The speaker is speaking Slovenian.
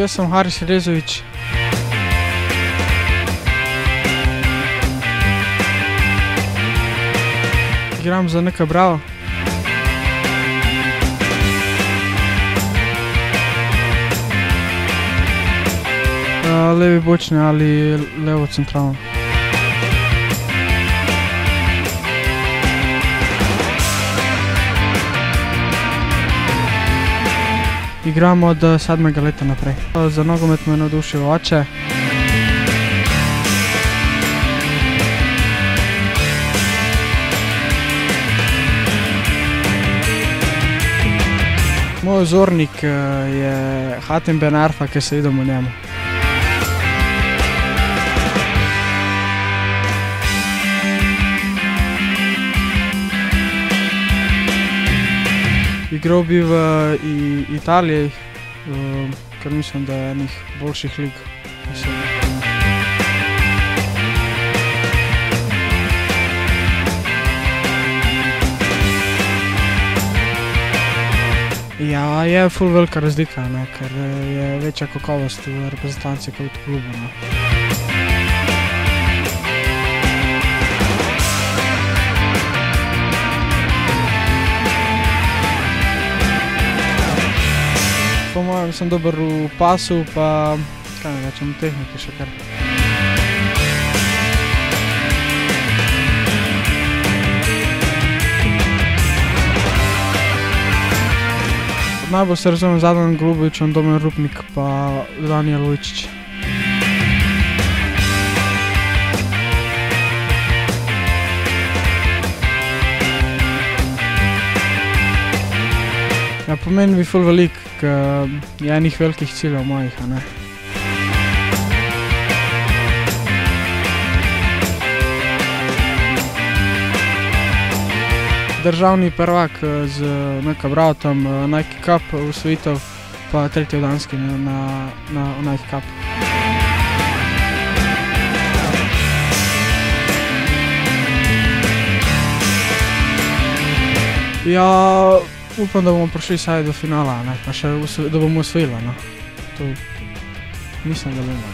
jaz sem Haris Rezović. Igram za NK Bravo. Levi bočni ali levo centralno. Igram od 7. leta naprej. Za nogomet me je navdušil oče. Moj vzornik je Hatem Ben Arfa, ki se idem v njemu. Igral bi v Italiji, ker mislim, da je enih boljših lig. Ja, je ful velika razlika, ker je večja kakovost v reprezentanci kot v klubu. Po mojem sem dober v pasu, pa kaj ne rečem, v tehniki še kar. Najbolj se razumem z Adamom Golubovićem, Domen Rupnik pa Danijel Vujčić. Ja, pomeni bi ful velik, ker je enih velikih ciljev mojih, a ne. Državni prvak z NK Bravo, Nike Cup osvojitev, pa tretji v Danski na Nike Cup. Ja, upam, da bomo prišli vsaj do finala, pa še da bomo osvojili. To mislim, da bomo.